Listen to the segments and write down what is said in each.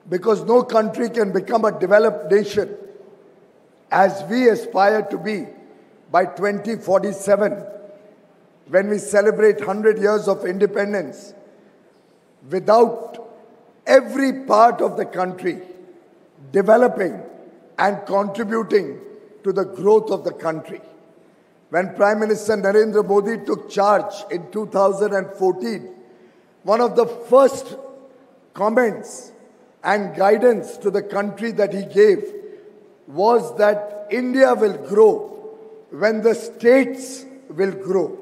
because no country can become a developed nation as we aspire to be by 2047, when we celebrate 100 years of independence, without every part of the country developing and contributing to the growth of the country. When Prime Minister Narendra Modi took charge in 2014, one of the first comments and guidance to the country that he gave was that India will grow when the states will grow.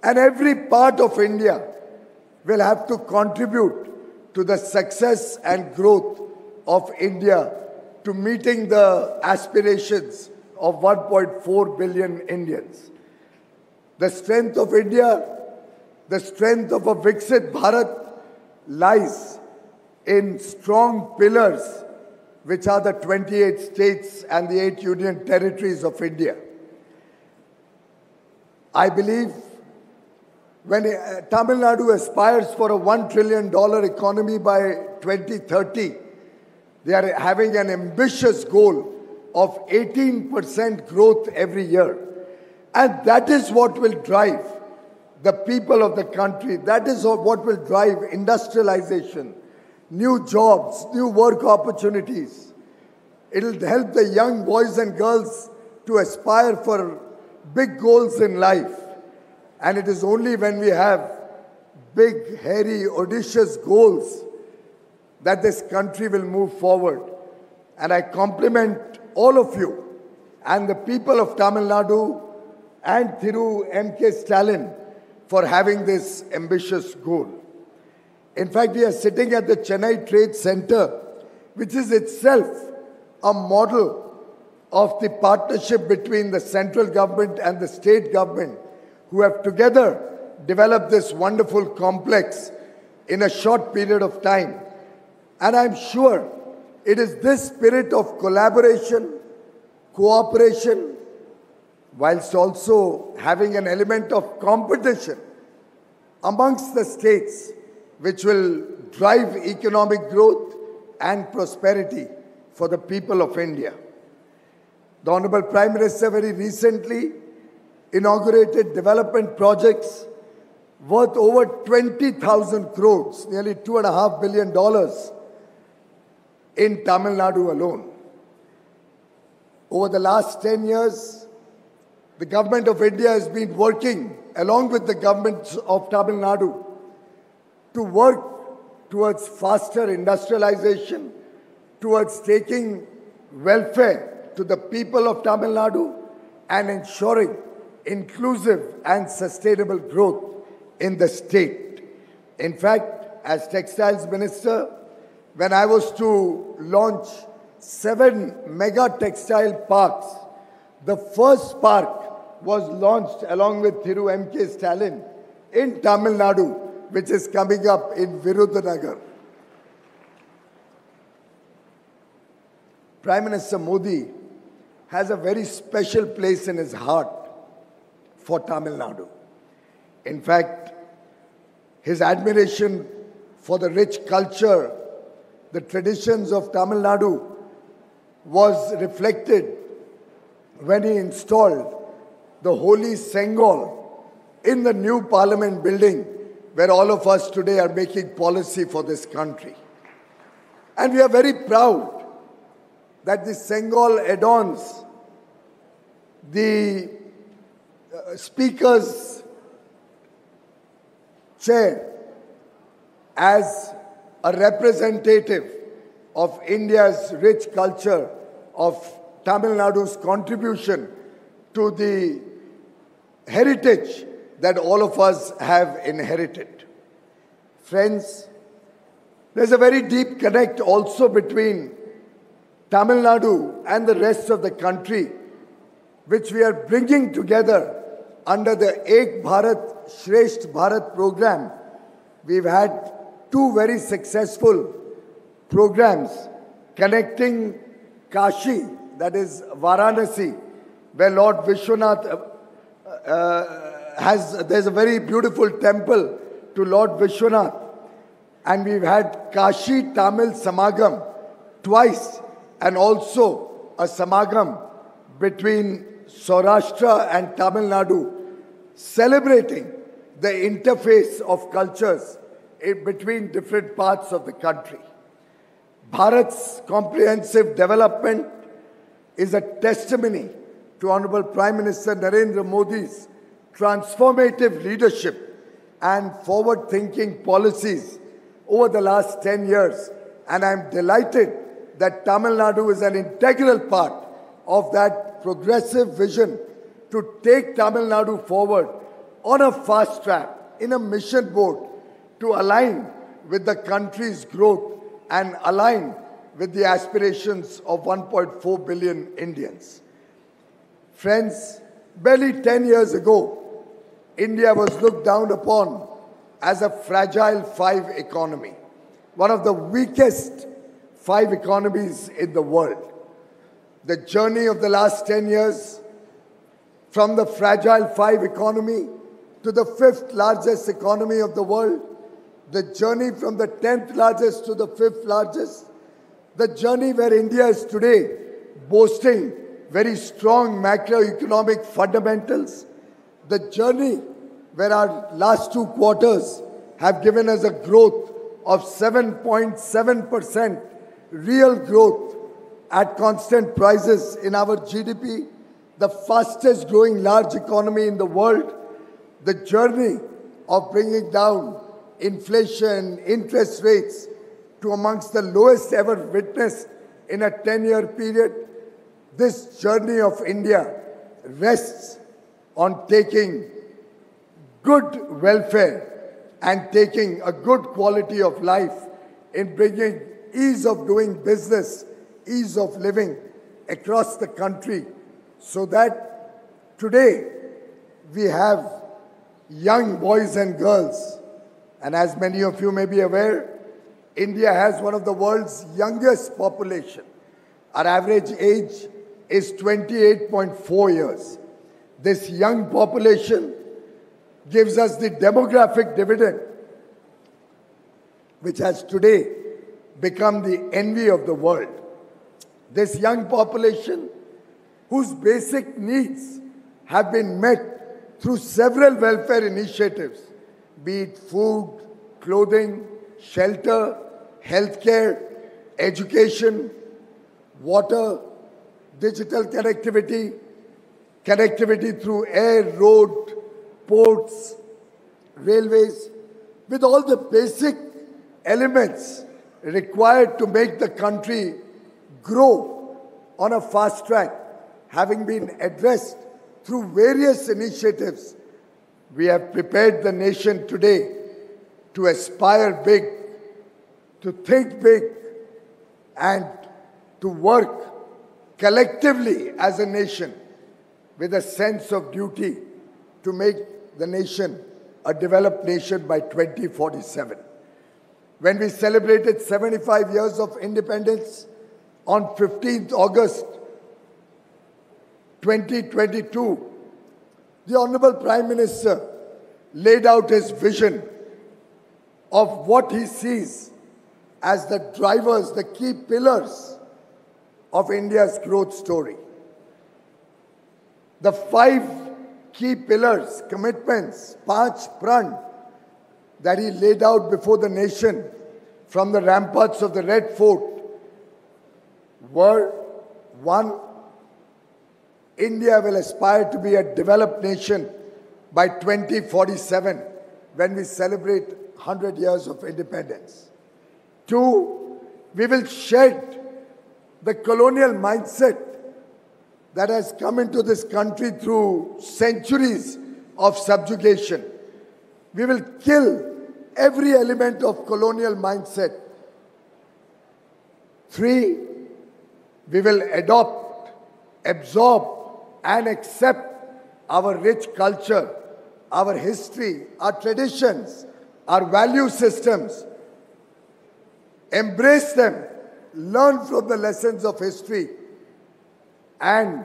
And every part of India will have to contribute to the success and growth of India to meeting the aspirations of 1.4 billion Indians. The strength of India, the strength of a Viksit Bharat lies in strong pillars, which are the 28 states and the 8 union territories of India. I believe when Tamil Nadu aspires for a $1 trillion economy by 2030, they are having an ambitious goal of 18% growth every year. And that is what will drive the people of the country. That is what will drive industrialization, new jobs, new work opportunities. It will help the young boys and girls to aspire for big goals in life. And it is only when we have big, hairy, audacious goals that this country will move forward. And I compliment all of you and the people of Tamil Nadu and Thiru MK Stalin for having this ambitious goal. In fact, we are sitting at the Chennai Trade Center, which is itself a model of the partnership between the central government and the state government, who have together developed this wonderful complex in a short period of time. And I'm sure it is this spirit of collaboration, cooperation, whilst also having an element of competition amongst the states, which will drive economic growth and prosperity for the people of India. The Honorable Prime Minister very recently inaugurated development projects worth over 20,000 crores, nearly $2.5 billion in Tamil Nadu alone. Over the last 10 years, the government of India has been working along with the government of Tamil Nadu to work towards faster industrialization, towards taking welfare to the people of Tamil Nadu and ensuring inclusive and sustainable growth in the state. In fact, as Textiles Minister, when I was to launch 7 mega textile parks, the first park was launched along with Thiru MK Stalin in Tamil Nadu, which is coming up in Virudhunagar. Prime Minister Modi has a very special place in his heart for Tamil Nadu. In fact, his admiration for the rich culture, the traditions of Tamil Nadu was reflected when he installed the holy Sengol in the new parliament building where all of us today are making policy for this country. And we are very proud that the Sengol adorns the Speaker's chair as a representative of India's rich culture, of Tamil Nadu's contribution to the heritage that all of us have inherited. Friends, there's a very deep connect also between Tamil Nadu and the rest of the country, which we are bringing together under the Ek Bharat, Shresht Bharat program. We've had 2 very successful programs connecting Kashi, that is Varanasi, where Lord Vishwanath there's a very beautiful temple to Lord Vishwanath. And we've had Kashi Tamil Samagam twice, and also a Samagam between Saurashtra and Tamil Nadu, celebrating the interface of cultures between different parts of the country. Bharat's comprehensive development is a testimony to Honorable Prime Minister Narendra Modi's transformative leadership and forward-thinking policies over the last 10 years. And I'm delighted that Tamil Nadu is an integral part of that progressive vision to take Tamil Nadu forward on a fast track, in a mission board, to align with the country's growth and align with the aspirations of 1.4 billion Indians. Friends, barely 10 years ago, India was looked down upon as a fragile five economy, one of the weakest five economies in the world. The journey of the last 10 years, from the fragile five economy to the fifth largest economy of the world, the journey from the 10th largest to the 5th largest, the journey where India is today, boasting very strong macroeconomic fundamentals, the journey where our last two quarters have given us a growth of 7.7% real growth at constant prices in our GDP, the fastest growing large economy in the world, the journey of bringing down inflation, interest rates to amongst the lowest ever witnessed in a 10-year period. This journey of India rests on taking good welfare and taking a good quality of life in bringing ease of doing business, ease of living across the country, so that today we have young boys and girls. And as many of you may be aware, India has one of the world's youngest population. Our average age is 28.4 years. This young population gives us the demographic dividend, which has today become the envy of the world. This young population, whose basic needs have been met through several welfare initiatives, be it food, clothing, shelter, healthcare, education, water, digital connectivity, connectivity through air, road, ports, railways, with all the basic elements required to make the country grow on a fast track, having been addressed through various initiatives. We have prepared the nation today to aspire big, to think big, and to work collectively as a nation with a sense of duty to make the nation a developed nation by 2047. When we celebrated 75 years of independence on 15th August 2022, the Honorable Prime Minister laid out his vision of what he sees as the drivers, the key pillars of India's growth story. The five key pillars, commitments, Panch Pran, that he laid out before the nation from the ramparts of the Red Fort were: 1, India will aspire to be a developed nation by 2047 when we celebrate 100 years of independence. 2, we will shed the colonial mindset that has come into this country through centuries of subjugation. We will kill every element of colonial mindset. 3, we will adopt, absorb, and accept our rich culture, our history, our traditions, our value systems. Embrace them, learn from the lessons of history, and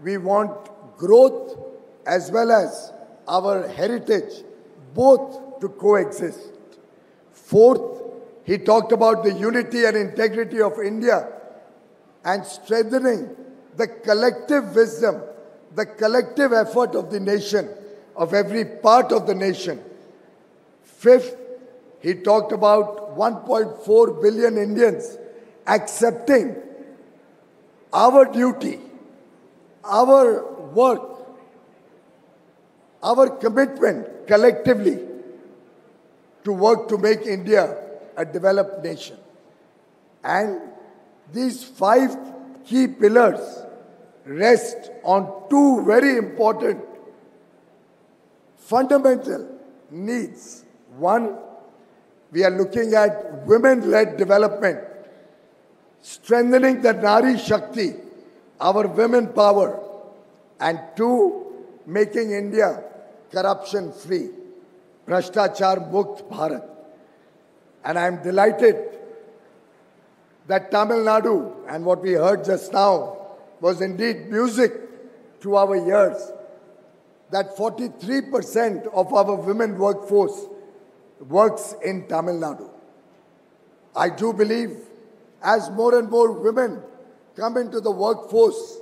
we want growth as well as our heritage both to coexist. 4th, He talked about the unity and integrity of India and strengthening the collective wisdom, the collective effort of the nation, of every part of the nation. Fifth, he talked about 1.4 billion Indians accepting our duty, our work, our commitment collectively to work to make India a developed nation. And these 5 key pillars rest on 2 very important fundamental needs. One, we are looking at women-led development, strengthening the Nari Shakti, our women power. And 2, making India corruption-free, Bhrashtachar Mukt Bharat. And I am delighted that Tamil Nadu, and what we heard just now, was indeed music to our ears, that 43% of our women workforce works in Tamil Nadu. I do believe as more and more women come into the workforce,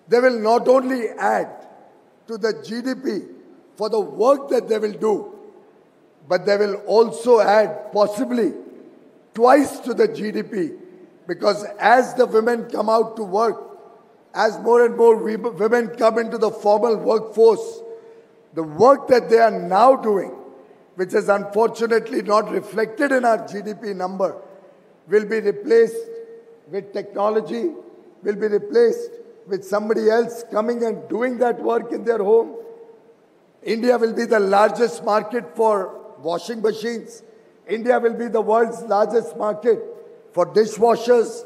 they will not only add to the GDP for the work that they will do, but they will also add possibly twice to the GDP, because as the women come out to work, as more and more women come into the formal workforce, the work that they are now doing, which is unfortunately not reflected in our GDP number, will be replaced with technology, will be replaced with somebody else coming and doing that work in their home. India will be the largest market for washing machines. India will be the world's largest market for dishwashers.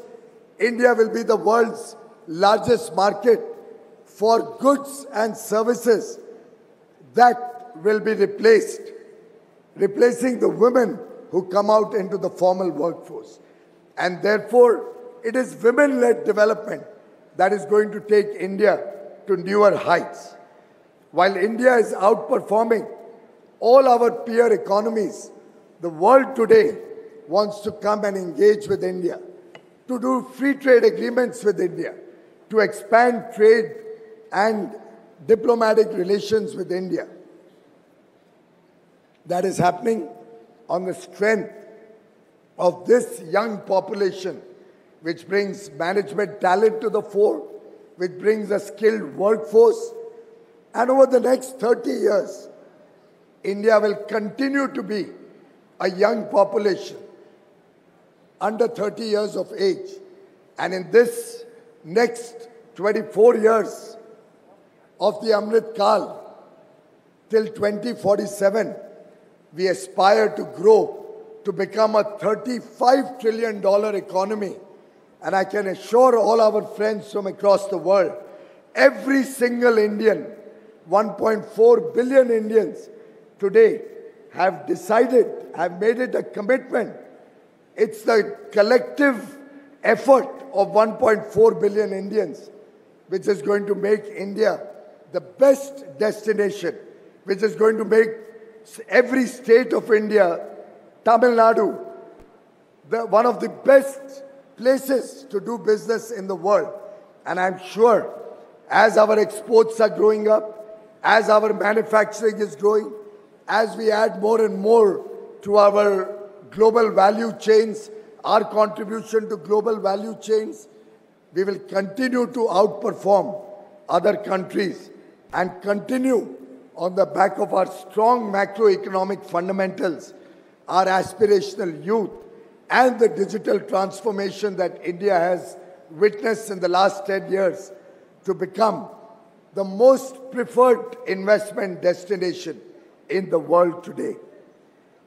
India will be the world's largest market for goods and services that will be replacing the women who come out into the formal workforce. And therefore, it is women-led development that is going to take India to newer heights. While India is outperforming all our peer economies, the world today wants to come and engage with India, to do free trade agreements with India, to expand trade and diplomatic relations with India. That is happening on the strength of this young population, which brings management talent to the fore, which brings a skilled workforce. And over the next 30 years, India will continue to be a young population, under 30 years of age. And in this next 24 years of the Amrit Kal, till 2047, we aspire to grow to become a $35 trillion economy. And I can assure all our friends from across the world, every single Indian, 1.4 billion Indians today have decided, have made it a commitment. It's the collective effort of 1.4 billion Indians which is going to make India the best destination, which is going to make every state of India, Tamil Nadu, one of the best places to do business in the world. And I'm sure as our exports are growing up, as our manufacturing is growing, as we add more and more to our global value chains, our contribution to global value chains, we will continue to outperform other countries and continue on the back of our strong macroeconomic fundamentals, our aspirational youth, and the digital transformation that India has witnessed in the last 10 years to become the most preferred investment destination in the world today.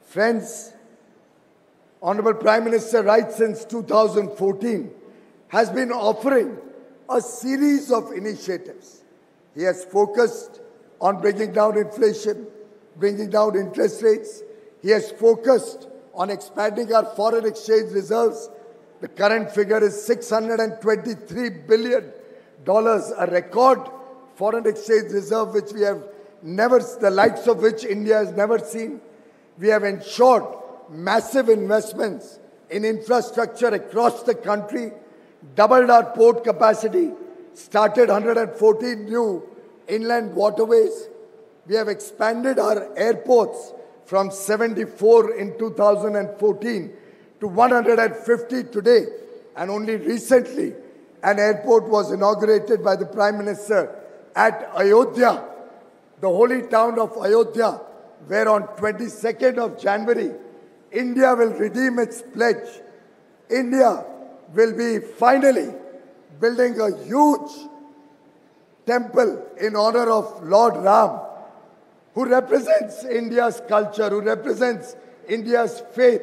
Friends, Honorable Prime Minister, right since 2014, has been offering a series of initiatives. He has focused on bringing down inflation, bringing down interest rates. He has focused on expanding our foreign exchange reserves. The current figure is $623 billion, a record foreign exchange reserve which we have never, the likes of which India has never seen. We have ensured massive investments in infrastructure across the country, doubled our port capacity, started 114 new inland waterways. We have expanded our airports from 74 in 2014 to 150 today. And only recently, an airport was inaugurated by the Prime Minister at Ayodhya, the holy town of Ayodhya, where on 22nd of January, India will redeem its pledge. India will be finally building a huge temple in honor of Lord Ram, who represents India's culture, who represents India's faith.